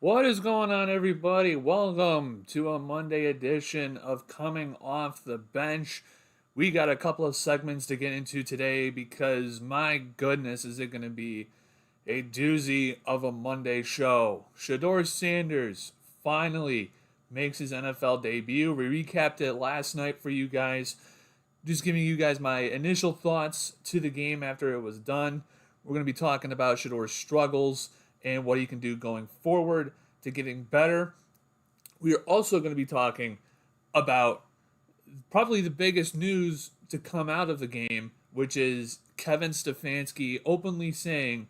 What is going on, everybody? Welcome to a Monday edition of Coming Off the Bench. We got a couple of segments to get into today because, my goodness, is it going to be a doozy of a Monday show. Shedeur Sanders finally makes his NFL debut. We recapped it last night for you guys. Just giving you guys my initial thoughts to the game after it was done. We're going to be talking about Shedeur's struggles and what he can do going forward to getting better. We are also going to be talking about probably the biggest news to come out of the game, which is Kevin Stefanski openly saying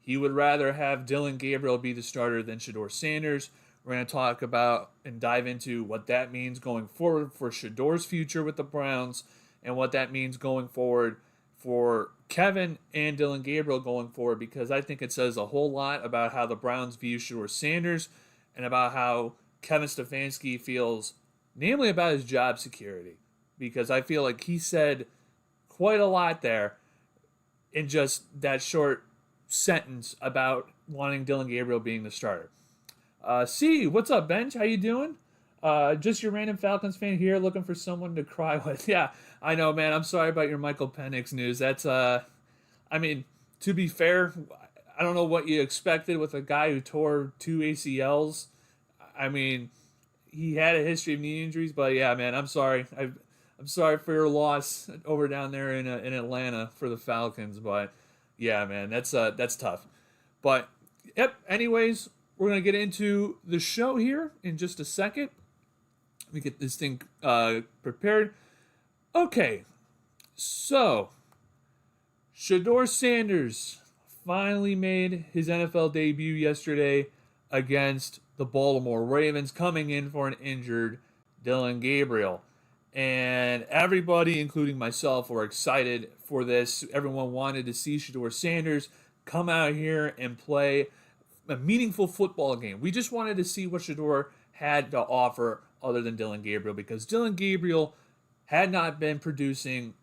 he would rather have Dillon Gabriel be the starter than Shedeur Sanders. We're going to talk about and dive into what that means going forward for Shedeur's future with the Browns and what that means going forward for Kevin and Dillon Gabriel going forward, because I think it says a whole lot about how the Browns view Shedeur Sanders and about how Kevin Stefanski feels, namely about his job security, because I feel like he said quite a lot there in just that short sentence about wanting Dillon Gabriel being the starter. What's up, Bench? How you doing? Just your random Falcons fan here, looking for someone to cry with. Yeah, I know, man. I'm sorry about your Michael Penix news. To be fair, I don't know what you expected with a guy who tore two ACLs. I mean, he had a history of knee injuries, but yeah, man, I'm sorry. I'm sorry for your loss over down there in Atlanta for the Falcons, but yeah, man, that's tough. But yep. Anyways, we're gonna get into the show here in just a second. Let me get this thing prepared. Okay, so Shedeur Sanders finally made his NFL debut yesterday against the Baltimore Ravens, coming in for an injured Dillon Gabriel. And everybody, including myself, were excited for this. Everyone wanted to see Shedeur Sanders come out here and play a meaningful football game. We just wanted to see what Shedeur had to offer other than Dillon Gabriel, because Dillon Gabriel had not been producing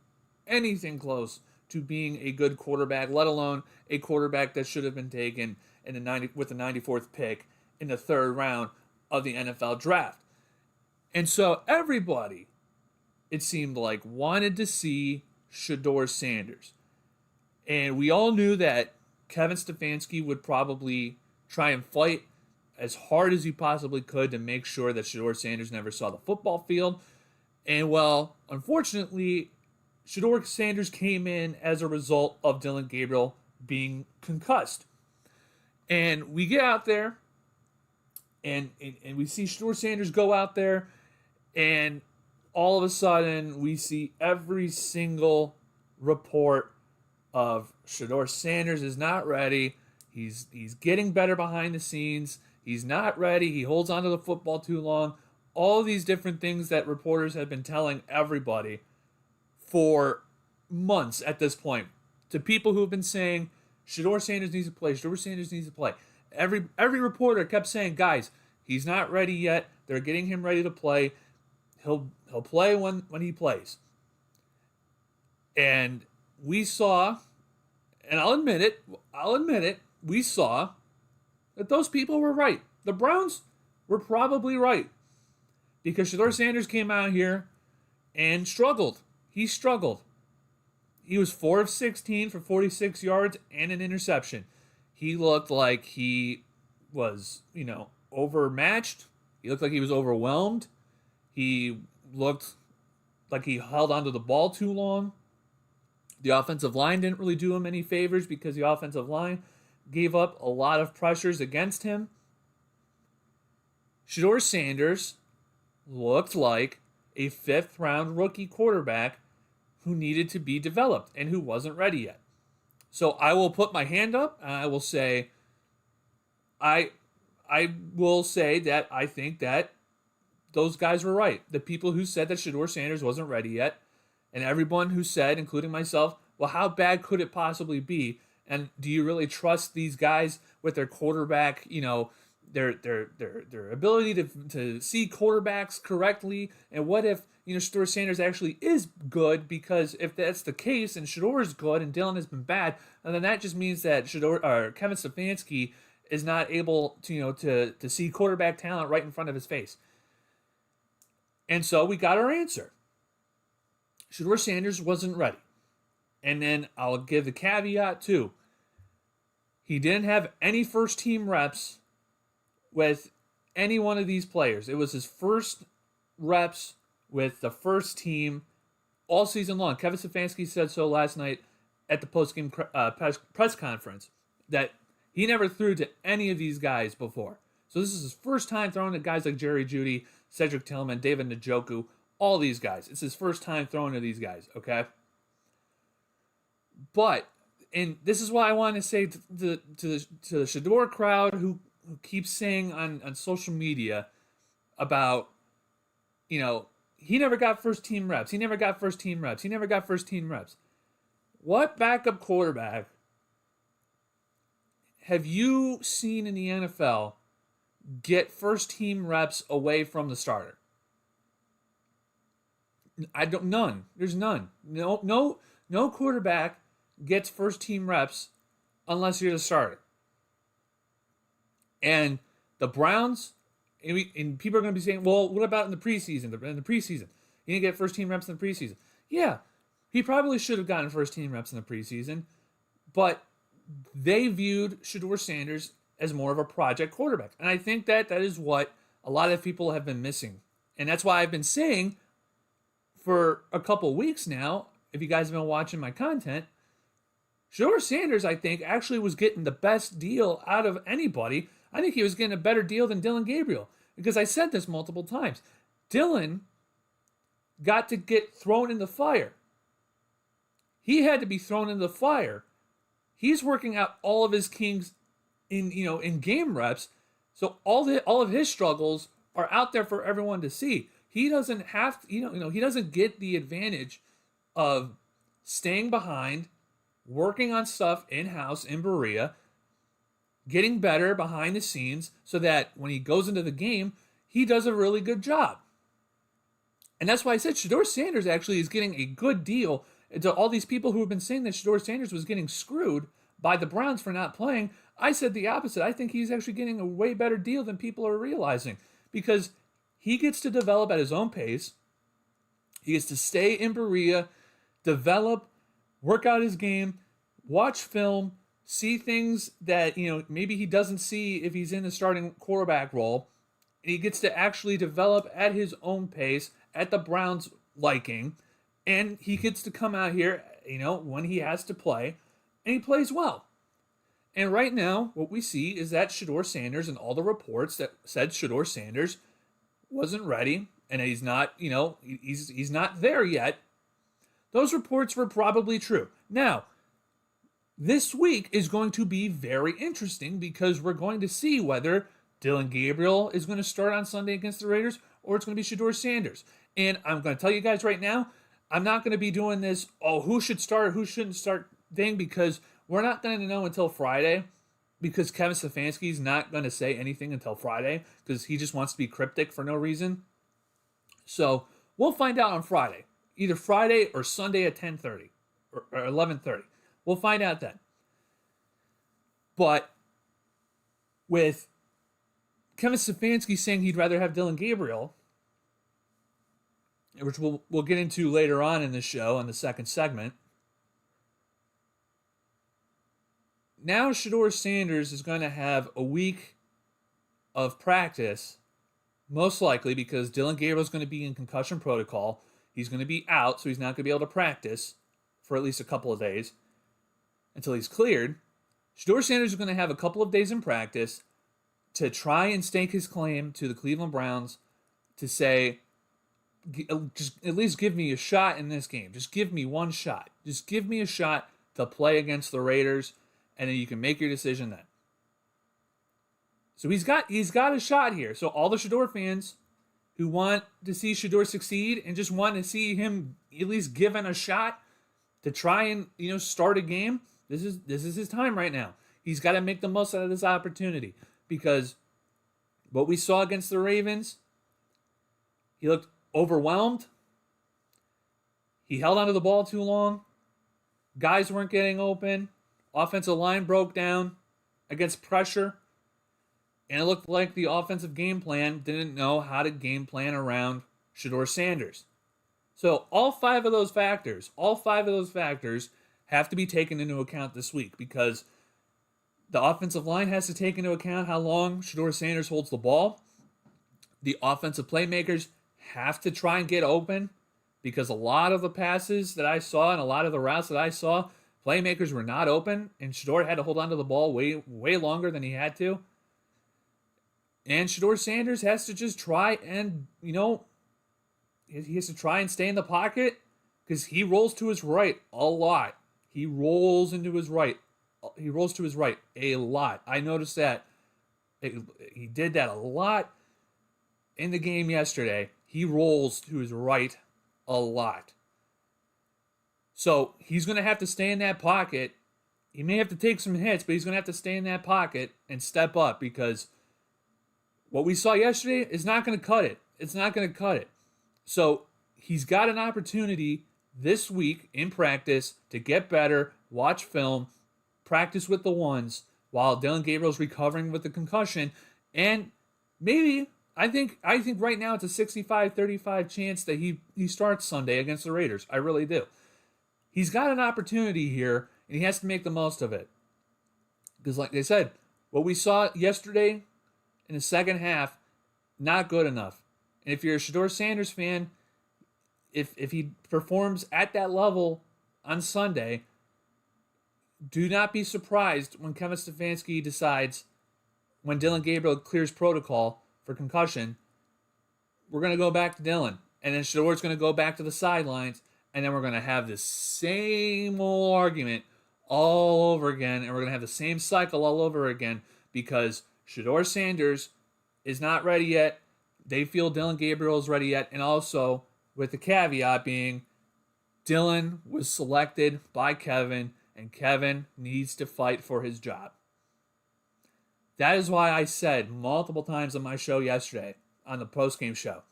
anything close to being a good quarterback, let alone a quarterback that should have been taken with the 94th pick in the third round of the NFL draft. And so everybody, it seemed like, wanted to see Shedeur Sanders. And we all knew that Kevin Stefanski would probably try and fight as hard as he possibly could to make sure that Shedeur Sanders never saw the football field. And well, unfortunately, Shedeur Sanders came in as a result of Dillon Gabriel being concussed. And we get out there, and we see Shedeur Sanders go out there, and all of a sudden we see every single report of Shedeur Sanders is not ready. He's getting better behind the scenes. He's not ready. He holds onto the football too long. All these different things that reporters have been telling everybody for months at this point, to people who have been saying Shedeur Sanders needs to play. Shedeur Sanders needs to play. Every reporter kept saying, guys, he's not ready yet. They're getting him ready to play. He'll play when he plays. And we saw, and I'll admit it, we saw that those people were right. The Browns were probably right, because Shedeur Sanders came out here and struggled. He struggled. He was 4 of 16 for 46 yards and an interception. He looked like he was, overmatched. He looked like he was overwhelmed. He looked like he held onto the ball too long. The offensive line didn't really do him any favors, because the offensive line gave up a lot of pressures against him. Shedeur Sanders looked like a fifth-round rookie quarterback who needed to be developed and who wasn't ready yet. So I will put my hand up and I will say, I will say that I think that those guys were right. The people who said that Shedeur Sanders wasn't ready yet, and everyone who said, including myself, well, how bad could it possibly be? And do you really trust these guys with their quarterback, their ability to see quarterbacks correctly? And what if, Shedeur Sanders actually is good? Because if that's the case and Shedeur is good and Dillon has been bad, and then that just means that Kevin Stefanski is not able to, to see quarterback talent right in front of his face. And so we got our answer. Shedeur Sanders wasn't ready. And then I'll give the caveat too. He didn't have any first team reps with any one of these players. It was his first reps with the first team all season long. Kevin Stefanski said so last night at the post-game press conference that he never threw to any of these guys before. So this is his first time throwing to guys like Jerry Jeudy, Cedric Tillman, David Njoku, all these guys. It's his first time throwing to these guys, okay? But, and this is why I want to say to the Shedeur crowd who keeps saying on social media about, he never got first team reps. He never got first team reps. He never got first team reps. What backup quarterback have you seen in the NFL get first team reps away from the starter? None. There's none. No quarterback gets first team reps unless you're the starter. And the Browns, and people are going to be saying, well, what about in the preseason? In the preseason, he didn't get first team reps in the preseason. Yeah, he probably should have gotten first team reps in the preseason, but they viewed Shedeur Sanders as more of a project quarterback. And I think that is what a lot of people have been missing. And that's why I've been saying for a couple weeks now, if you guys have been watching my content, Shedeur Sanders, I think, actually was getting the best deal out of anybody. I think he was getting a better deal than Dillon Gabriel. Because I said this multiple times. Dillon got to get thrown in the fire. He had to be thrown in the fire. He's working out all of his kinks in game reps. So all of his struggles are out there for everyone to see. He doesn't have to, he doesn't get the advantage of staying behind, working on stuff in-house in Berea, getting better behind the scenes so that when he goes into the game, he does a really good job. And that's why I said Shedeur Sanders actually is getting a good deal. And to all these people who have been saying that Shedeur Sanders was getting screwed by the Browns for not playing, I said the opposite. I think he's actually getting a way better deal than people are realizing because he gets to develop at his own pace. He gets to stay in Berea, develop, work out his game, watch film, see things that, maybe he doesn't see if he's in the starting quarterback role. And he gets to actually develop at his own pace, at the Browns' liking. And he gets to come out here, when he has to play, and he plays well. And right now, what we see is that Shedeur Sanders and all the reports that said Shedeur Sanders wasn't ready, and he's not, he's not there yet. Those reports were probably true. Now, this week is going to be very interesting because we're going to see whether Dillon Gabriel is going to start on Sunday against the Raiders or it's going to be Shedeur Sanders. And I'm going to tell you guys right now, I'm not going to be doing this, who should start, who shouldn't start thing, because we're not going to know until Friday, because Kevin Stefanski is not going to say anything until Friday because he just wants to be cryptic for no reason. So we'll find out on Friday, either Friday or Sunday at 10:30 or 11:30. We'll find out then. But with Kevin Stefanski saying he'd rather have Dillon Gabriel, which we'll get into later on in the show in the second segment, now Shedeur Sanders is going to have a week of practice, most likely because Dillon Gabriel is going to be in concussion protocol. He's going to be out, so he's not going to be able to practice for at least a couple of days until he's cleared. Shedeur Sanders is going to have a couple of days in practice to try and stake his claim to the Cleveland Browns to say, just at least give me a shot in this game. Just give me one shot. Just give me a shot to play against the Raiders, and then you can make your decision then. So he's got a shot here. So all the Shedeur fans who want to see Shedeur succeed and just want to see him at least given a shot to try and start a game, this is his time right now. He's got to make the most out of this opportunity because what we saw against the Ravens, he looked overwhelmed. He held onto the ball too long. Guys weren't getting open. Offensive line broke down against pressure. And it looked like the offensive game plan didn't know how to game plan around Shedeur Sanders. So all five of those factors have to be taken into account this week, because the offensive line has to take into account how long Shedeur Sanders holds the ball. The offensive playmakers have to try and get open, because a lot of the passes that I saw and a lot of the routes that I saw, playmakers were not open, and Shedeur had to hold onto the ball way longer than he had to. And Shedeur Sanders has to just try and, he has to try and stay in the pocket, because he rolls to his right a lot. He rolls to his right a lot. I noticed that. He did that a lot in the game yesterday. He rolls to his right a lot. So he's going to have to stay in that pocket. He may have to take some hits, but he's going to have to stay in that pocket and step up, because what we saw yesterday is not going to cut it. It's not going to cut it. So he's got an opportunity this week in practice to get better, watch film, practice with the ones while Dillon Gabriel's recovering with the concussion. And maybe, I think right now it's a 65-35 chance that he starts Sunday against the Raiders. I really do. He's got an opportunity here, and he has to make the most of it. Because like they said, what we saw yesterday in the second half, not good enough. And if you're a Shedeur Sanders fan, if he performs at that level on Sunday, do not be surprised when Kevin Stefanski decides, when Dillon Gabriel clears protocol for concussion, we're going to go back to Dillon. And then Shedeur's going to go back to the sidelines, and then we're going to have this same old argument all over again, and we're going to have the same cycle all over again, because Shedeur Sanders is not ready yet. They feel Dillon Gabriel is ready yet, and also with the caveat being Dillon was selected by Kevin, and Kevin needs to fight for his job. That is why I said multiple times on my show yesterday, on the postgame show,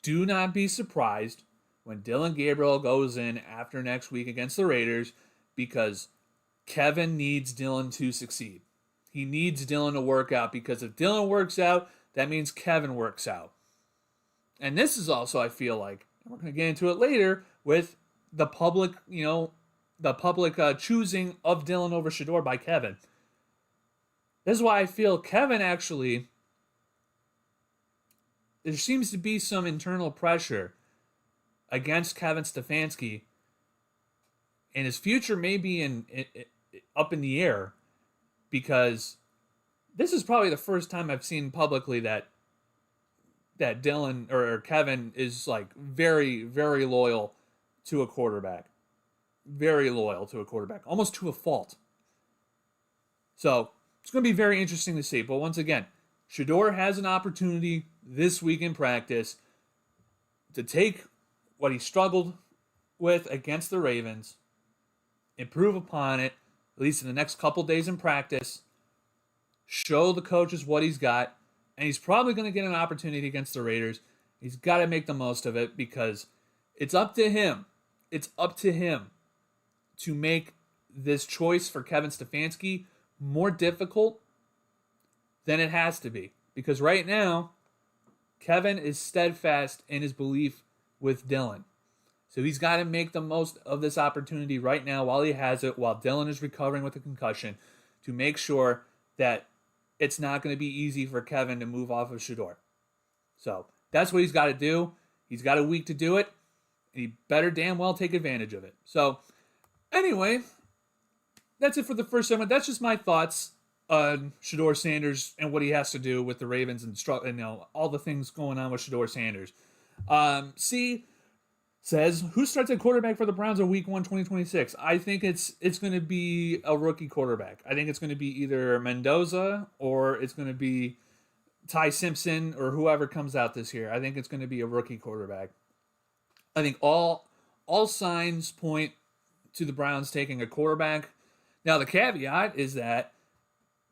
do not be surprised when Dillon Gabriel goes in after next week against the Raiders, because Kevin needs Dillon to succeed. He needs Dillon to work out, because if Dillon works out, that means Kevin works out. And this is also, I feel like, and we're going to get into it later, with the public, choosing of Dillon over Shedeur by Kevin. This is why I feel Kevin actually, there seems to be some internal pressure against Kevin Stefanski, and his future may be up in the air, because this is probably the first time I've seen publicly that Dillon or Kevin is like very, very loyal to a quarterback. Very loyal to a quarterback, almost to a fault. So it's going to be very interesting to see. But once again, Shedeur has an opportunity this week in practice to take what he struggled with against the Ravens, improve upon it, at least in the next couple days in practice, show the coaches what he's got, and he's probably going to get an opportunity against the Raiders. He's got to make the most of it, because it's up to him. It's up to him to make this choice for Kevin Stefanski more difficult than it has to be. Because right now, Kevin is steadfast in his belief with Dillon. So he's got to make the most of this opportunity right now while he has it, while Dillon is recovering with a concussion, to make sure that it's not going to be easy for Kevin to move off of Shedeur. So that's what he's got to do. He's got a week to do it, and he better damn well take advantage of it. So anyway, that's it for the first segment. That's just my thoughts on Shedeur Sanders and what he has to do with the Ravens and all the things going on with Shedeur Sanders. C says, who starts at quarterback for the Browns in Week 1, 2026? I think it's going to be a rookie quarterback. I think it's going to be either Mendoza or it's going to be Ty Simpson or whoever comes out this year. I think it's going to be a rookie quarterback. I think all signs point to the Browns taking a quarterback. Now, the caveat is that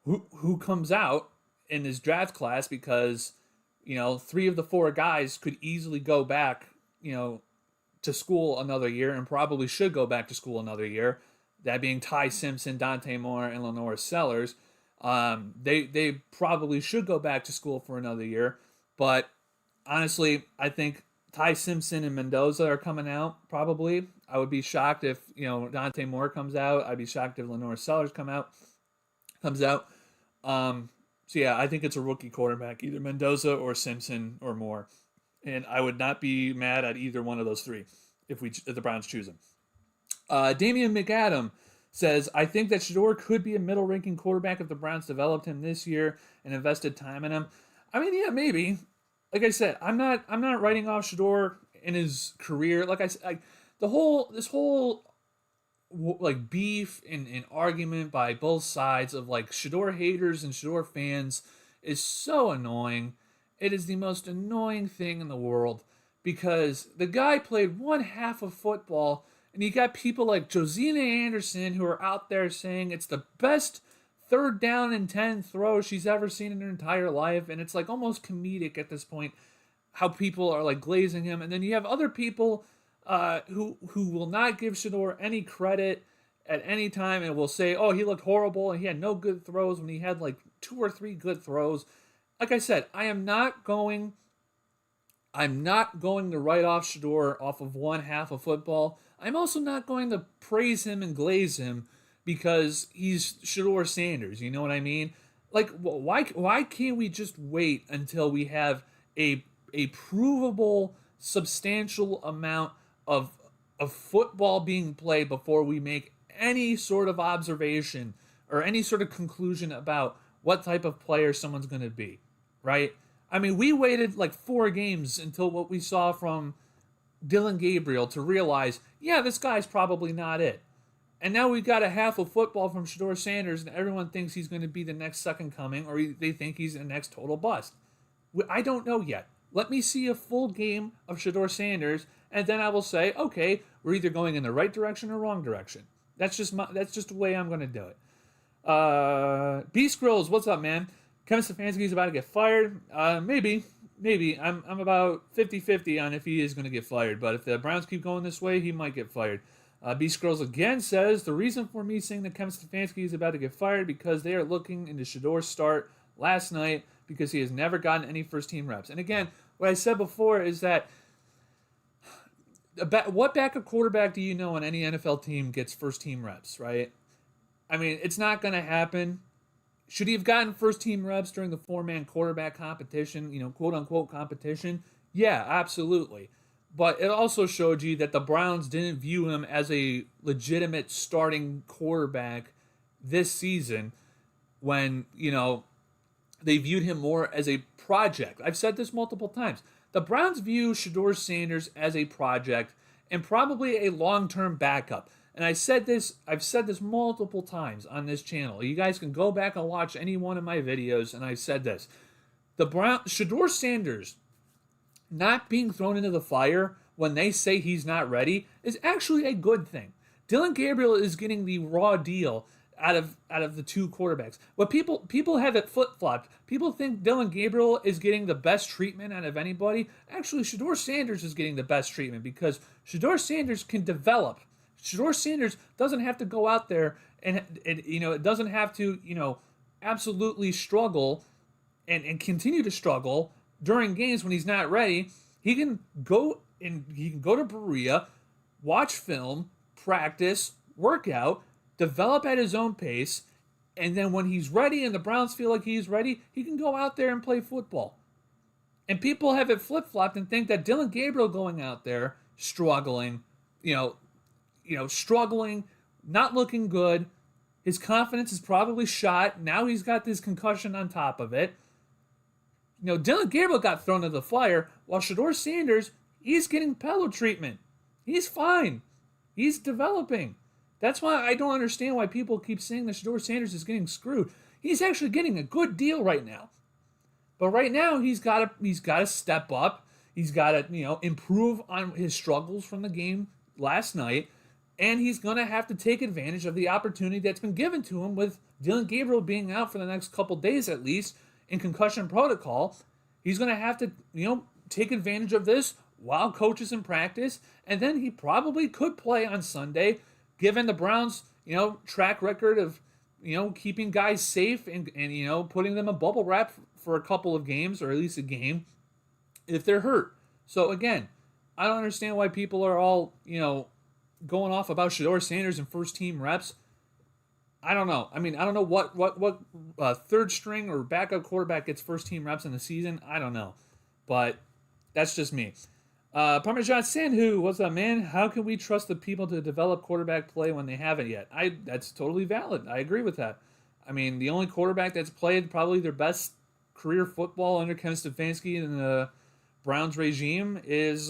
who comes out in this draft class, because, 3 of the 4 guys could easily go back, to school another year, and probably should go back to school another year. That being Ty Simpson, Dante Moore, and Lenore Sellers. They probably should go back to school for another year, but honestly, I think Ty Simpson and Mendoza are coming out. Probably, I would be shocked if Dante Moore comes out. I'd be shocked if Lenore Sellers comes out. So yeah, I think it's a rookie quarterback, either Mendoza or Simpson or Moore, and I would not be mad at either one of those three if the Browns choose him. Damian McAdam says, I think that Shedeur could be a middle-ranking quarterback if the Browns developed him this year and invested time in him. I mean, yeah, maybe. Like I said, I'm not writing off Shedeur in his career. Like I said, this whole like beef and argument by both sides of like Shedeur haters and Shedeur fans is so annoying. It is the most annoying thing in the world because the guy played one half of football, and you got people like Josina Anderson who are out there saying it's the best 3rd down and 10 throw she's ever seen in her entire life, and it's like almost comedic at this point how people are like glazing him. And then you have other people who will not give Shedeur any credit at any time and will say, oh, he looked horrible and he had no good throws when he had like 2 or 3 good throws. Like I said, I'm not going to write off Shedeur off of one half of football. I'm also not going to praise him and glaze him because he's Shedeur Sanders. You know what I mean? Like, why can't we just wait until we have a provable, substantial amount of football being played before we make any sort of observation or any sort of conclusion about what type of player someone's going to be, right? I mean, we waited like 4 games until what we saw from Dillon Gabriel to realize, yeah, this guy's probably not it. And now we've got a half of football from Shedeur Sanders, and everyone thinks he's going to be the next second coming, or they think he's the next total bust. I don't know yet. Let me see a full game of Shedeur Sanders, and then I will say, okay, we're either going in the right direction or wrong direction. That's just the way I'm going to do it. Beast Grills, what's up, man? Kevin Stefanski is about to get fired. Maybe. I'm about 50-50 on if he is going to get fired. But if the Browns keep going this way, he might get fired. Beast Girls again says, the reason for me saying that Kevin Stefanski is about to get fired because they are looking into Shedeur's start last night because he has never gotten any first-team reps. And again, what I said before is that what backup quarterback do you know on any NFL team gets first-team reps, right? I mean, it's not going to happen. Should he have gotten first-team reps during the 4-man quarterback competition, quote-unquote competition? Yeah, absolutely. But it also showed you that the Browns didn't view him as a legitimate starting quarterback this season when, they viewed him more as a project. I've said this multiple times. The Browns view Shedeur Sanders as a project and probably a long-term backup. And I've said this multiple times on this channel. You guys can go back and watch any one of my videos, and I said this. Shedeur Sanders not being thrown into the fire when they say he's not ready is actually a good thing. Dillon Gabriel is getting the raw deal out of the 2 quarterbacks. But people have it flip-flopped. People think Dillon Gabriel is getting the best treatment out of anybody. Actually, Shedeur Sanders is getting the best treatment because Shedeur Sanders can develop. Shedeur Sanders doesn't have to go out there and it doesn't have to, absolutely struggle and continue to struggle during games when he's not ready. He can go to Berea, watch film, practice, work out, develop at his own pace, and then when he's ready and the Browns feel like he's ready, he can go out there and play football. And people have it flip-flopped and think that Dillon Gabriel going out there struggling, struggling, not looking good, his confidence is probably shot. Now he's got this concussion on top of it. Dillon Gabriel got thrown to the fire, while Shedeur Sanders, he's getting pillow treatment. He's fine. He's developing. That's why I don't understand why people keep saying that Shedeur Sanders is getting screwed. He's actually getting a good deal right now. But right now, he's got to step up. He's got to, improve on his struggles from the game last night. And he's going to have to take advantage of the opportunity that's been given to him with Dillon Gabriel being out for the next couple days at least in concussion protocol. He's going to have to, take advantage of this while coaches in practice. And then he probably could play on Sunday, given the Browns, track record of, keeping guys safe and putting them in bubble wrap for a couple of games or at least a game if they're hurt. So again, I don't understand why people are all, going off about Shedeur Sanders and first team reps. I don't know. I mean, I don't know what third string or backup quarterback gets first team reps in the season. I don't know. But that's just me. Parmesan Sandhu, what's up, man? How can we trust the people to develop quarterback play when they haven't yet? That's totally valid. I agree with that. I mean, the only quarterback that's played probably their best career football under Kevin Stefanski in the Browns regime is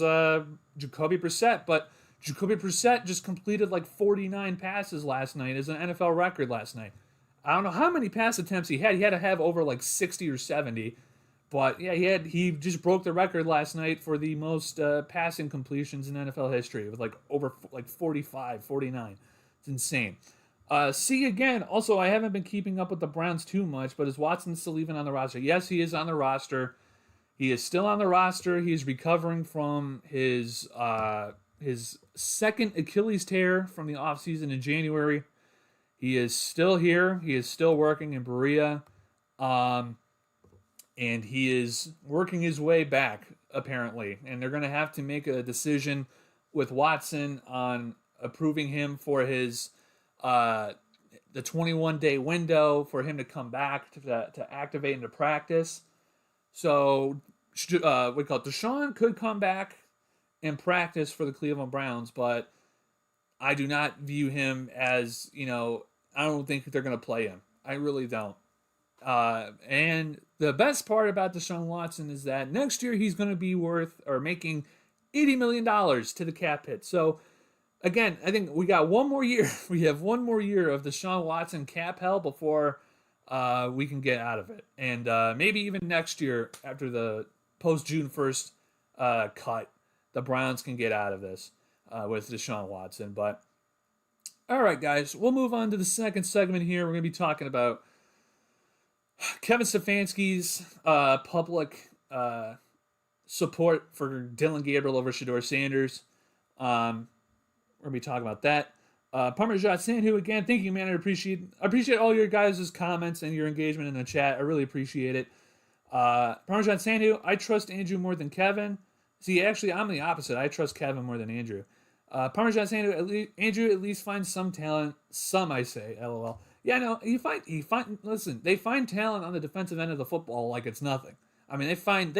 Jacoby Brissett. But Jacoby Brissett just completed like 49 passes last night as an NFL record last night. I don't know how many pass attempts he had. He had to have over like 60 or 70. But yeah, he just broke the record last night for the most passing completions in NFL history with like over like 45, 49. It's insane. See again. Also, I haven't been keeping up with the Browns too much, but is Watson still even on the roster? Yes, he is on the roster. He is still on the roster. He's recovering from his second Achilles tear from the offseason in January. He is still here. He is still working in Berea. And he is working his way back, apparently. And they're going to have to make a decision with Watson on approving him for his the 21-day window for him to come back to activate into practice. So, we call it Deshaun could come back and practice for the Cleveland Browns, but I do not view him as, I don't think they're going to play him. I really don't. And the best part about Deshaun Watson is that next year he's going to be worth or making $80 million to the cap hit. So, again, I think we got one more year. We have one more year of Deshaun Watson cap hell before we can get out of it. And maybe even next year after the post-June 1st cut, the Browns can get out of this with Deshaun Watson. But, all right, guys, we'll move on to the second segment here. We're going to be talking about Kevin Stefanski's public support for Dillon Gabriel over Shedeur Sanders. We're going to be talking about that. Parmesan Sandhu, again, thank you, man. I appreciate all your guys' comments and your engagement in the chat. I really appreciate it. Parmesan Sandhu, I trust Andrew more than Kevin. See, actually, I'm the opposite. I trust Kevin more than Andrew. Parmesan Sandhu, Andrew at least finds some talent. Some, I say, LOL. Yeah, no, listen, they find talent on the defensive end of the football like it's nothing. I mean, they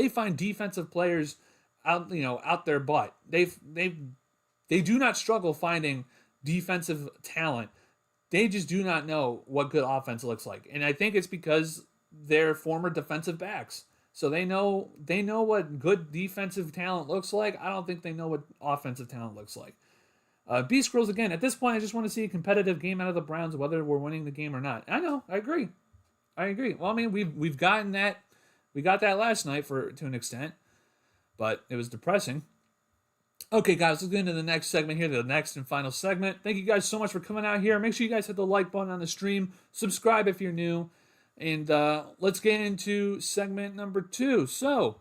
find defensive players out their butt. They do not struggle finding defensive talent. They just do not know what good offense looks like. And I think it's because they're former defensive backs. So they know what good defensive talent looks like. I don't think they know what offensive talent looks like. Beast Girls, again, at this point, I just want to see a competitive game out of the Browns, whether we're winning the game or not. I know, I agree. Well, I mean, we've gotten that. We got that last night to an extent, but it was depressing. Okay, guys, let's get into the next segment here, the next and final segment. Thank you guys so much for coming out here. Make sure you guys hit the like button on the stream. Subscribe if you're new. And let's get into segment number 2. So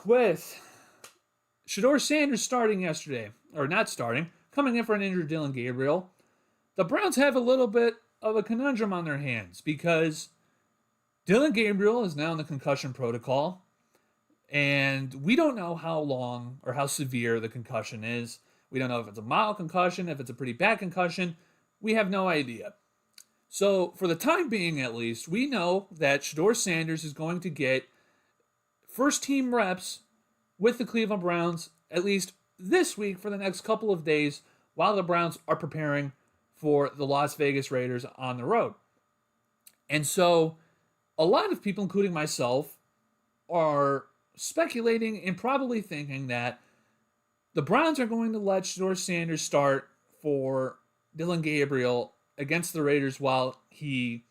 with Shedeur Sanders starting yesterday, or not starting, coming in for an injured Dillon Gabriel, the Browns have a little bit of a conundrum on their hands because Dillon Gabriel is now in the concussion protocol, and we don't know how long or how severe the concussion is. We don't know if it's a mild concussion, if it's a pretty bad concussion. We have no idea. So for the time being, at least, we know that Shedeur Sanders is going to get first team reps with the Cleveland Browns, at least this week for the next couple of days, while the Browns are preparing for the Las Vegas Raiders on the road. And so a lot of people, including myself, are speculating and probably thinking that the Browns are going to let Shedeur Sanders start for Dillon Gabriel against the Raiders while he,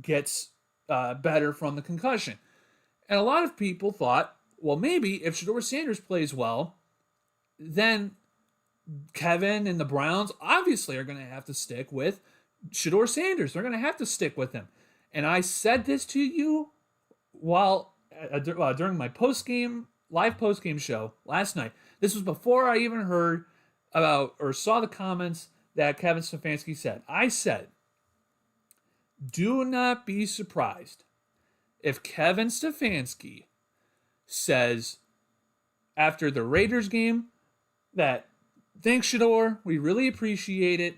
gets better from the concussion. And a lot of people thought, well, maybe if Shedeur Sanders plays well, then Kevin and the Browns obviously are going to have to stick with Shedeur Sanders. They're going to have to stick with him. And I said this to you while during my live post-game show last night. This was before I even heard about or saw the comments that Kevin Stefanski said. I said, do not be surprised if Kevin Stefanski says after the Raiders game that thanks, Shedeur, we really appreciate it.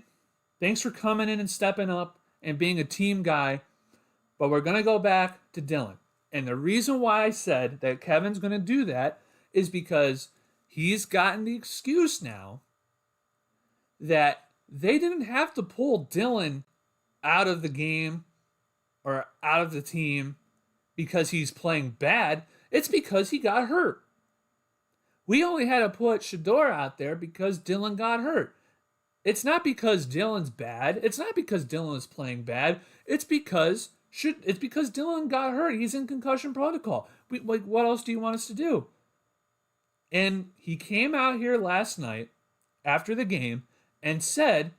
Thanks for coming in and stepping up and being a team guy, but we're going to go back to Dillon. And the reason why I said that Kevin's going to do that is because he's gotten the excuse now that they didn't have to pull Dillon out of the game or out of the team because he's playing bad. It's because he got hurt. We only had to put Shedeur out there because Dillon got hurt. It's not because Dillon's bad. It's not because Dillon is playing bad. It's because Dillon got hurt. He's in concussion protocol. What else do you want us to do? And he came out here last night after the game and said,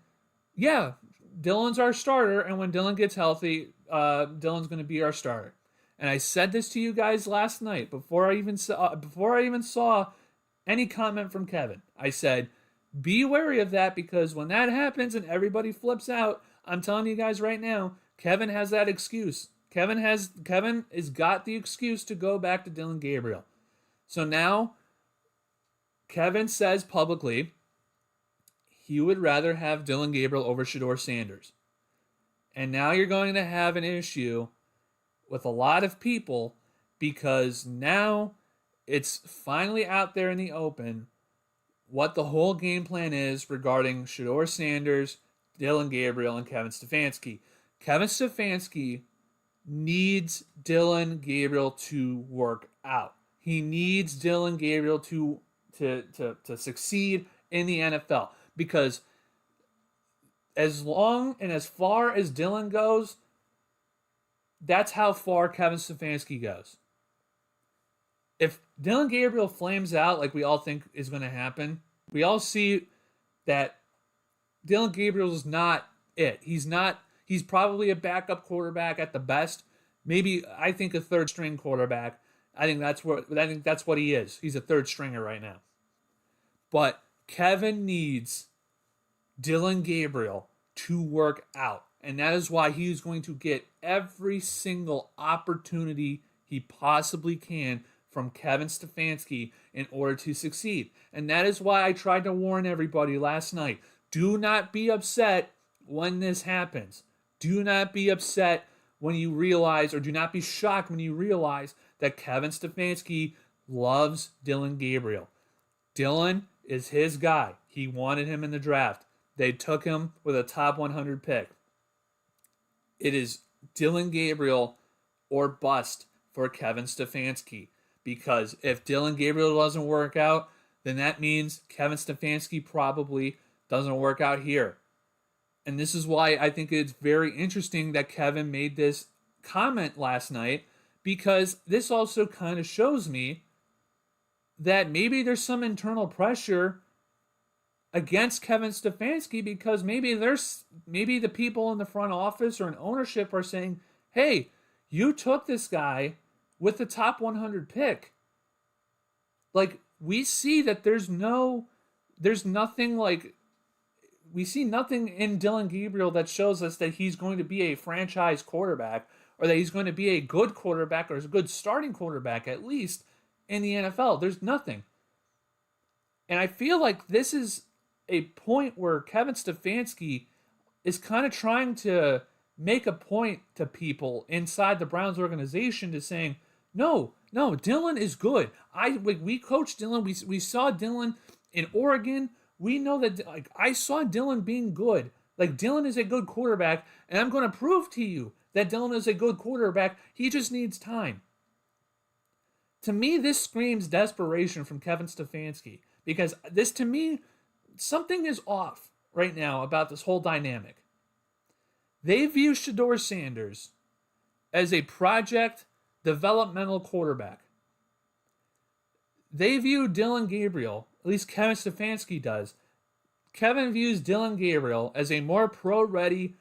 yeah, Dillon's our starter, and when Dillon gets healthy, Dillon's going to be our starter. And I said this to you guys last night before I even saw any comment from Kevin. I said, be wary of that, because when that happens and everybody flips out, I'm telling you guys right now, Kevin has that excuse. Kevin has got the excuse to go back to Dillon Gabriel. So now Kevin says publicly he would rather have Dillon Gabriel over Shedeur Sanders. And now you're going to have an issue with a lot of people, because now it's finally out there in the open what the whole game plan is regarding Shedeur Sanders, Dillon Gabriel, and Kevin Stefanski. Kevin Stefanski needs Dillon Gabriel to work out. He needs Dillon Gabriel to succeed in the NFL, because as long and as far as Dillon goes, that's how far Kevin Stefanski goes. If Dillon Gabriel flames out like we all think is going to happen, we all see that Dillon Gabriel is not it. He's probably a backup quarterback at the best. Maybe, I think, a third string quarterback. I think that's what he is. He's a third stringer right now. But Kevin needs Dillon Gabriel to work out. And that is why he's going to get every single opportunity he possibly can from Kevin Stefanski in order to succeed. And that is why I tried to warn everybody last night. Do not be upset when this happens. Do not be upset when you realize, or do not be shocked when you realize that Kevin Stefanski loves Dillon Gabriel. Dillon is his guy. He wanted him in the draft. They took him with a top 100 pick. It is Dillon Gabriel or bust for Kevin Stefanski. Because if Dillon Gabriel doesn't work out, then that means Kevin Stefanski probably doesn't work out here. And this is why I think it's very interesting that Kevin made this comment last night, because this also kind of shows me that maybe there's some internal pressure against Kevin Stefanski, because maybe the people in the front office or in ownership are saying, hey, you took this guy with the top 100 pick. Like, we see that we see nothing in Dillon Gabriel that shows us that he's going to be a franchise quarterback, or that he's going to be a good quarterback, or a good starting quarterback at least in the NFL. There's nothing. And I feel like this is a point where Kevin Stefanski is kind of trying to make a point to people inside the Browns organization to saying, no, Dillon is good. We coached Dillon. We saw Dillon in Oregon. We know that, I saw Dillon being good. Dillon is a good quarterback, and I'm going to prove to you that Dillon is a good quarterback. He just needs time. To me, this screams desperation from Kevin Stefanski, because this, to me, something is off right now about this whole dynamic. They view Shedeur Sanders as a project developmental quarterback. They view Dillon Gabriel, at least Kevin Stefanski does. Kevin views Dillon Gabriel as a more pro-ready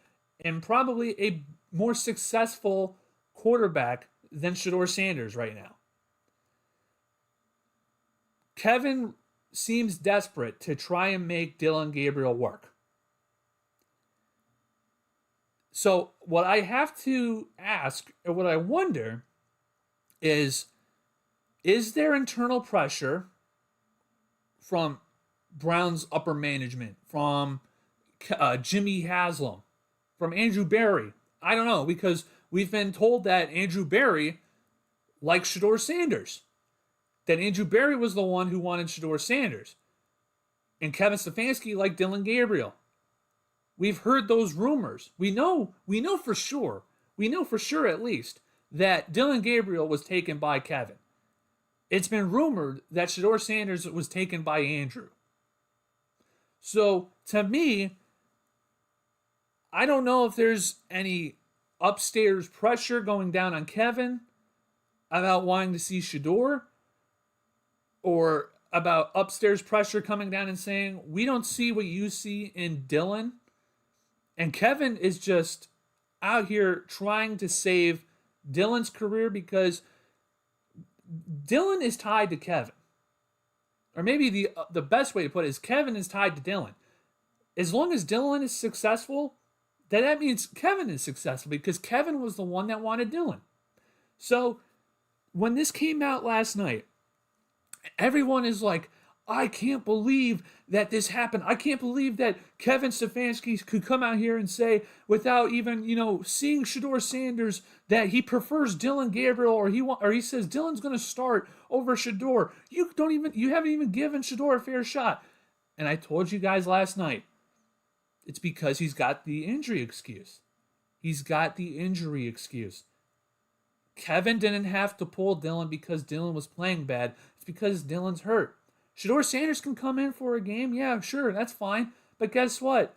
and probably a more successful quarterback than Shedeur Sanders right now. Kevin seems desperate to try and make Dillon Gabriel work. So what I have to ask, or what I wonder, is there internal pressure from Brown's upper management, from Jimmy Haslam, from Andrew Berry? I don't know, because we've been told that Andrew Berry likes Shedeur Sanders. That Andrew Berry was the one who wanted Shedeur Sanders. And Kevin Stefanski liked Dillon Gabriel. We've heard those rumors. We know for sure. We know for sure, at least, that Dillon Gabriel was taken by Kevin. It's been rumored that Shedeur Sanders was taken by Andrew. So, to me, I don't know if there's any upstairs pressure going down on Kevin about wanting to see Shedeur, or about upstairs pressure coming down and saying, we don't see what you see in Dillon. And Kevin is just out here trying to save Dillon's career, because Dillon is tied to Kevin. Or maybe the best way to put it is Kevin is tied to Dillon. As long as Dillon is successful, then that means Kevin is successful, because Kevin was the one that wanted Dillon. So when this came out last night, everyone is like, I can't believe that this happened. I can't believe that Kevin Stefanski could come out here and say, without even, seeing Shedeur Sanders, that he prefers Dillon Gabriel, or he says Dillon's going to start over Shedeur. You haven't even given Shedeur a fair shot. And I told you guys last night, it's because he's got the injury excuse. He's got the injury excuse. Kevin didn't have to pull Dillon because Dillon was playing bad. It's because Dillon's hurt. Shedeur Sanders can come in for a game. Yeah, sure, that's fine. But guess what?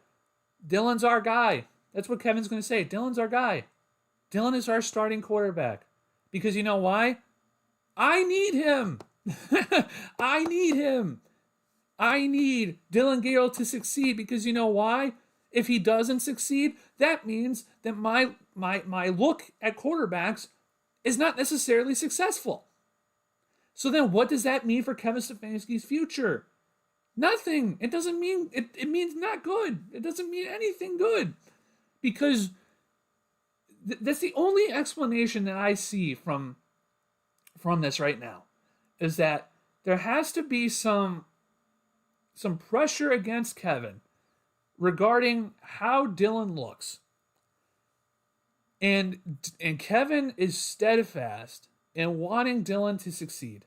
Dillon's our guy. That's what Kevin's going to say. Dillon's our guy. Dillon is our starting quarterback. Because you know why? I need him. I need him. I need Dillon Gabriel to succeed, because you know why? If he doesn't succeed, that means that my look at quarterbacks is not necessarily successful. So then what does that mean for Kevin Stefanski's future? Nothing. It doesn't mean, it means not good. It doesn't mean anything good. Because that's the only explanation that I see from this right now, is that there has to be some pressure against Kevin regarding how Dillon looks. And Kevin is steadfast in wanting Dillon to succeed.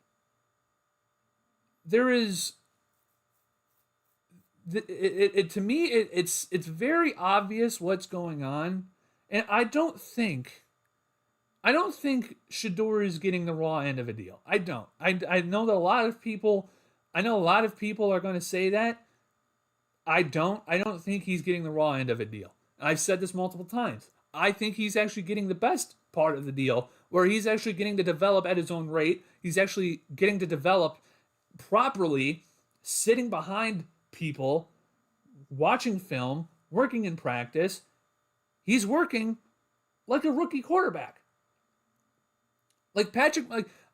There is, to me, it's very obvious what's going on, and I don't think Shedeur is getting the raw end of a deal. I don't. I know that a lot of people are going to say that. I don't think he's getting the raw end of a deal. I've said this multiple times. I think he's actually getting the best part of the deal, where he's actually getting to develop at his own rate. He's actually getting to develop properly, sitting behind people, watching film, working in practice. He's working like a rookie quarterback. Like Patrick,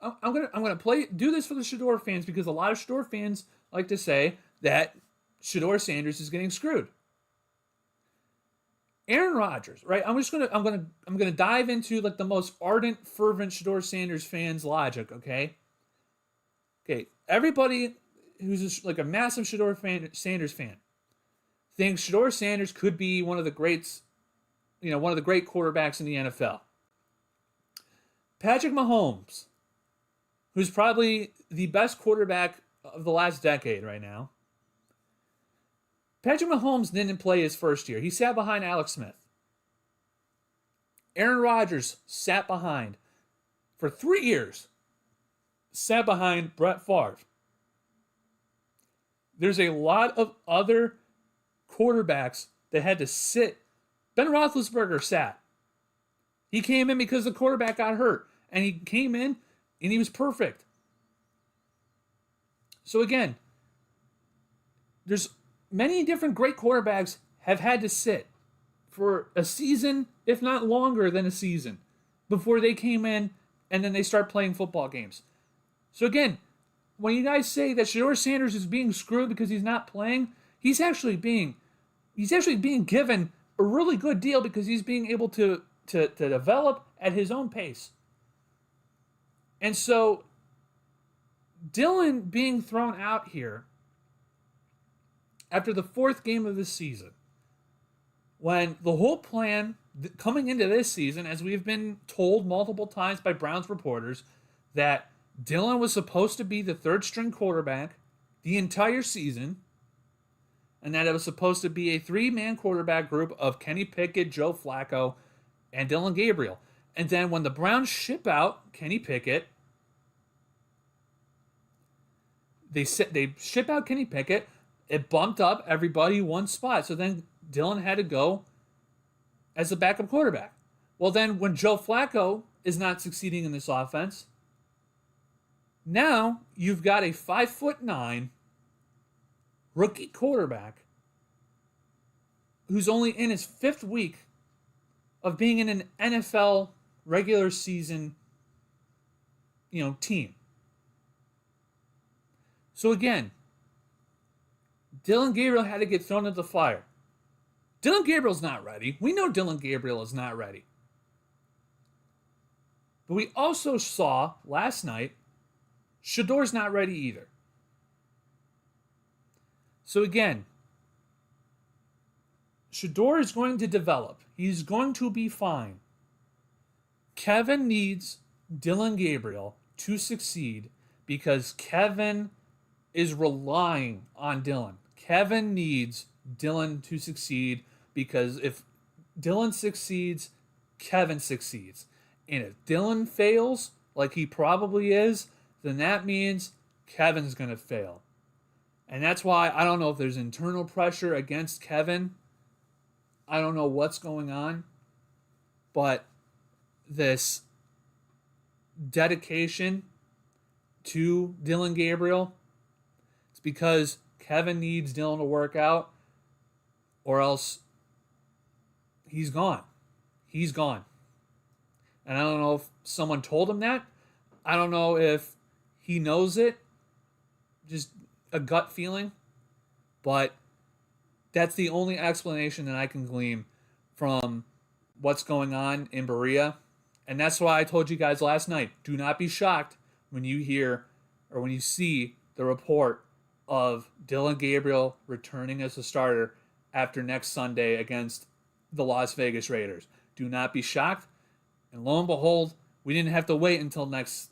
I'm gonna do this for the Shedeur fans, because a lot of Shedeur fans like to say that Shedeur Sanders is getting screwed. Aaron Rodgers, right? I'm gonna dive into like the most ardent, fervent Shedeur Sanders fans' logic. Okay. Everybody who's like a massive Shedeur Sanders fan thinks Shedeur Sanders could be one of the greats, one of the great quarterbacks in the NFL. Patrick Mahomes, who's probably the best quarterback of the last decade right now. Patrick Mahomes didn't play his first year. He sat behind Alex Smith. Aaron Rodgers sat behind, for 3 years, sat behind Brett Favre. There's a lot of other quarterbacks that had to sit. Ben Roethlisberger sat. He came in because the quarterback got hurt. And he came in and he was perfect. So again, there's many different great quarterbacks have had to sit for a season, if not longer than a season, before they came in and then they start playing football games. So again, when you guys say that Shedeur Sanders is being screwed because he's not playing, he's actually being given a really good deal because he's being able to develop at his own pace. And so Dillon being thrown out here after the 4th game of the season, when the whole plan coming into this season, as we've been told multiple times by Browns reporters, that Dillon was supposed to be the 3rd-string quarterback the entire season, and that it was supposed to be a 3-man quarterback group of Kenny Pickett, Joe Flacco, and Dillon Gabriel. And then when the Browns ship out Kenny Pickett, they ship out Kenny Pickett, it bumped up everybody 1 spot. So then Dillon had to go as a backup quarterback. Well, then when Joe Flacco is not succeeding in this offense, now you've got a 5'9" rookie quarterback who's only in his 5th week of being in an NFL regular season, team. So again, Dillon Gabriel had to get thrown into the fire. Dillon Gabriel's not ready. We know Dillon Gabriel is not ready. But we also saw last night, Shedeur's not ready either. So again, Shedeur is going to develop. He's going to be fine. Kevin needs Dillon Gabriel to succeed because Kevin is relying on Dillon. Kevin needs Dillon to succeed because if Dillon succeeds, Kevin succeeds. And if Dillon fails, like he probably is, then that means Kevin's going to fail. And that's why I don't know if there's internal pressure against Kevin. I don't know what's going on. But this dedication to Dillon Gabriel, it's because Kevin needs Dillon to work out or else he's gone. He's gone. And I don't know if someone told him that. I don't know if he knows it. Just a gut feeling. But that's the only explanation that I can glean from what's going on in Berea. And that's why I told you guys last night, do not be shocked when you hear or when you see the report of Dillon Gabriel returning as a starter after next Sunday against the Las Vegas Raiders. Do not be shocked. And lo and behold, we didn't have to wait until next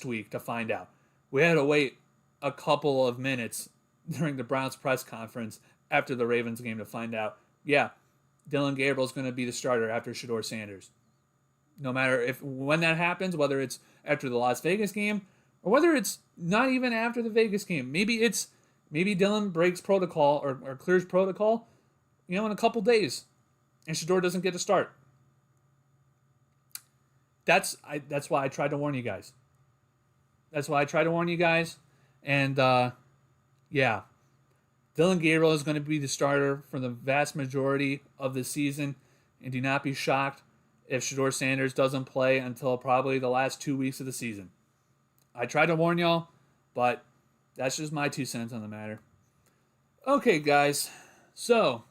week to find out. We had to wait a couple of minutes during the Browns press conference after the Ravens game to find out, yeah, Dillon Gabriel is going to be the starter after Shedeur Sanders. No matter when that happens, whether it's after the Las Vegas game or whether it's not even after the Vegas game. Maybe Dillon breaks protocol or clears protocol, in a couple days, and Shedeur doesn't get to start. That's why I tried to warn you guys. And yeah, Dillon Gabriel is going to be the starter for the vast majority of the season, and do not be shocked if Shedeur Sanders doesn't play until probably the last 2 weeks of the season. I tried to warn y'all, but that's just my 2 cents on the matter. Okay, guys. So,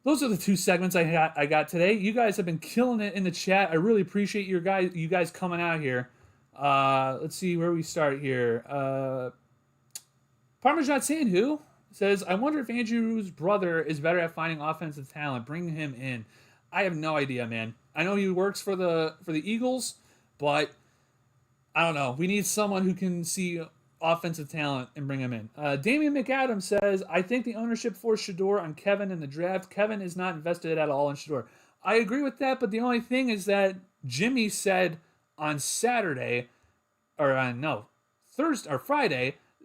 those are the 2 segments I got today. You guys have been killing it in the chat. I really appreciate you guys coming out here. Let's see where we start here. Parmesan Sandhu says, I wonder if Andrew's brother is better at finding offensive talent. Bring him in. I have no idea, man. I know he works for the Eagles, but I don't know. We need someone who can see offensive talent and bring him in. Damian McAdams says, I think the ownership forced Shedeur on Kevin in the draft. Kevin is not invested at all in Shedeur. I agree with that, but the only thing is that Jimmy said on Friday,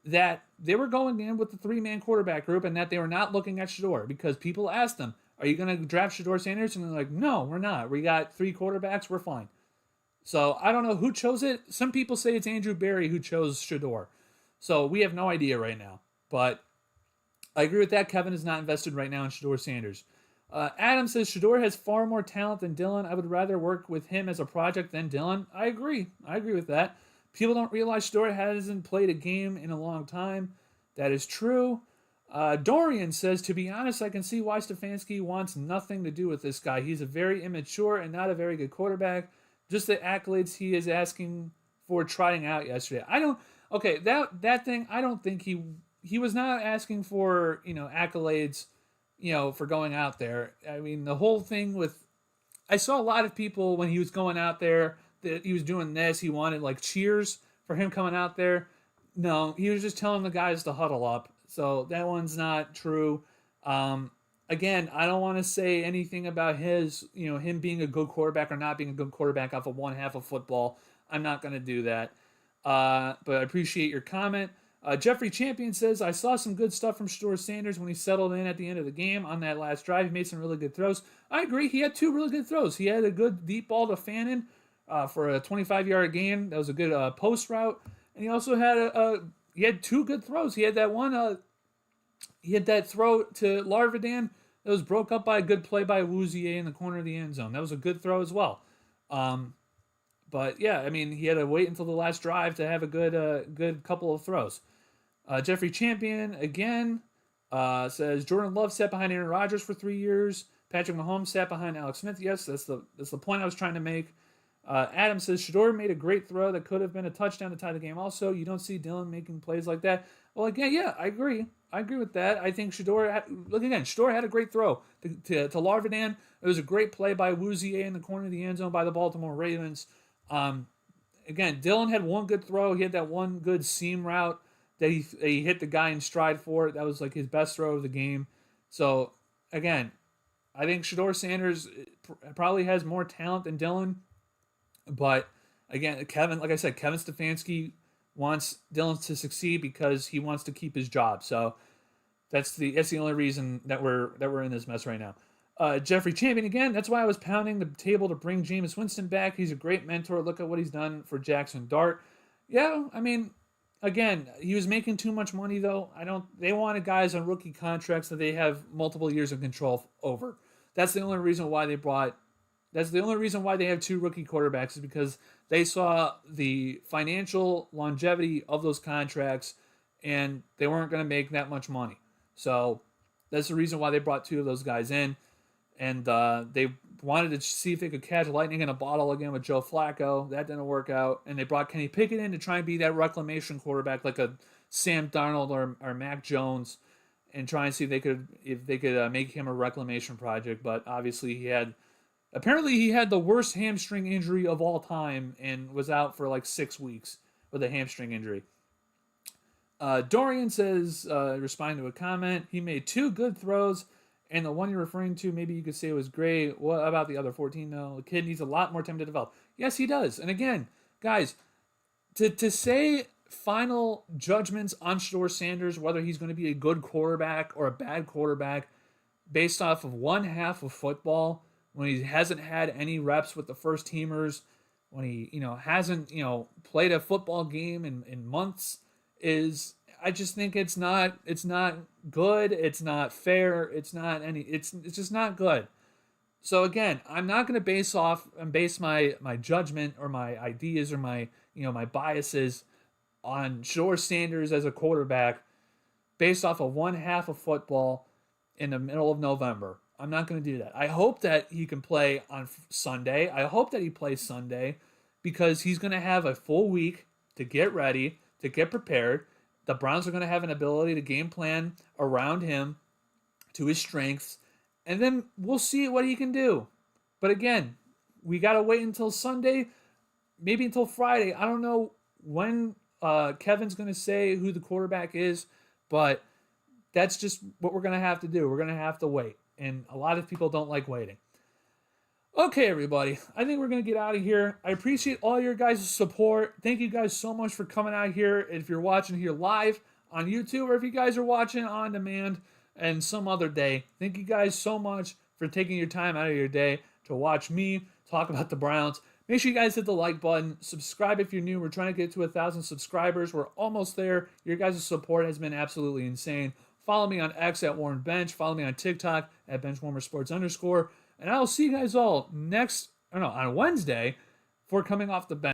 that they were going in with the 3-man quarterback group and that they were not looking at Shedeur because people asked them, are you going to draft Shedeur Sanders? And they're like, no, we're not. We got 3 quarterbacks. We're fine. So I don't know who chose it. Some people say it's Andrew Berry who chose Shedeur. So we have no idea right now. But I agree with that. Kevin is not invested right now in Shedeur Sanders. Adam says Shedeur has far more talent than Dillon. I would rather work with him as a project than Dillon. I agree with that. People don't realize Shedeur hasn't played a game in a long time. That is true. Dorian says, to be honest, I can see why Stefanski wants nothing to do with this guy. He's a very immature and not a very good quarterback. Just the accolades he is asking for trotting out yesterday. That thing, I don't think he was not asking for, accolades, for going out there. I mean, the whole thing with, I saw a lot of people when he was going out there that he was doing this, he wanted like cheers for him coming out there. No, he was just telling the guys to huddle up. So that one's not true. Again, I don't want to say anything about him being a good quarterback or not being a good quarterback off of one half of football. I'm not going to do that. But I appreciate your comment. Jeffrey Champion says, I saw some good stuff from Shedeur Sanders when he settled in at the end of the game on that last drive. He made some really good throws. I agree. He had 2 really good throws. He had a good deep ball to Fannin for a 25-yard gain. That was a good post route. And he also had he had 2 good throws. He had that one. He had that throw to Larvidan that was broke up by a good play by Wouzier in the corner of the end zone. That was a good throw as well. But yeah, I mean, he had to wait until the last drive to have a good couple of throws. Jeffrey Champion again says Jordan Love sat behind Aaron Rodgers for 3 years. Patrick Mahomes sat behind Alex Smith. Yes, that's the point I was trying to make. Adam says Shedeur made a great throw that could have been a touchdown to tie the game. Also, you don't see Dillon making plays like that. Well, again, yeah, I agree. I agree with that. I think Shedeur had a great throw to Larvidan. It was a great play by Wouzier in the corner of the end zone by the Baltimore Ravens. Again, Dillon had one good throw. He had that one good seam route that he hit the guy in stride for. That was like his best throw of the game. So, again, I think Shedeur Sanders probably has more talent than Dillon. But, again, Kevin Stefanski wants Dillon to succeed because he wants to keep his job. So that's the only reason that we're in this mess right now. Jeffrey Champion again. That's why I was pounding the table to bring Jameis Winston back. He's a great mentor. Look at what he's done for Jackson Dart. Yeah, I mean, again, he was making too much money though. They wanted guys on rookie contracts that they have multiple years of control over. That's the only reason why they have 2 rookie quarterbacks, is because they saw the financial longevity of those contracts and they weren't going to make that much money. So that's the reason why they brought 2 of those guys in. And they wanted to see if they could catch lightning in a bottle again with Joe Flacco. That didn't work out. And they brought Kenny Pickett in to try and be that reclamation quarterback like a Sam Darnold or Mac Jones, and try and see if they could make him a reclamation project. But obviously he had the worst hamstring injury of all time and was out for like 6 weeks with a hamstring injury. Dorian says, responding to a comment, he made 2 good throws, and the one you're referring to, maybe you could say was great. What about the other 14, though? The kid needs a lot more time to develop. Yes, he does. And again, guys, to say final judgments on Shedeur Sanders, whether he's going to be a good quarterback or a bad quarterback, based off of one half of football, when he hasn't had any reps with the first teamers, when he hasn't played a football game in months, I just think it's not good, it's not fair, it's just not good. So again, I'm not going to base my judgment or my ideas or my biases on Shedeur Sanders as a quarterback based off of one half of football in the middle of November. I'm not going to do that. I hope that he can play on Sunday. I hope that he plays Sunday, because he's going to have a full week to get ready, to get prepared. The Browns are going to have an ability to game plan around him to his strengths, and then we'll see what he can do. But again, we got to wait until Sunday, maybe until Friday. I don't know when Kevin's going to say who the quarterback is, but that's just what we're going to have to do. We're going to have to wait, and a lot of people don't like waiting. Okay, everybody, I think we're going to get out of here. I appreciate all your guys' support. Thank you guys so much for coming out here. If you're watching here live on YouTube, or if you guys are watching on demand and some other day, thank you guys so much for taking your time out of your day to watch me talk about the Browns. Make sure you guys hit the like button. Subscribe if you're new. We're trying to get to 1,000 subscribers. We're almost there. Your guys' support has been absolutely insane. Follow me on X at Warren Bench. Follow me on TikTok at BenchWarmerSports_. And I will see you guys all on Wednesday for Coming Off the Bench.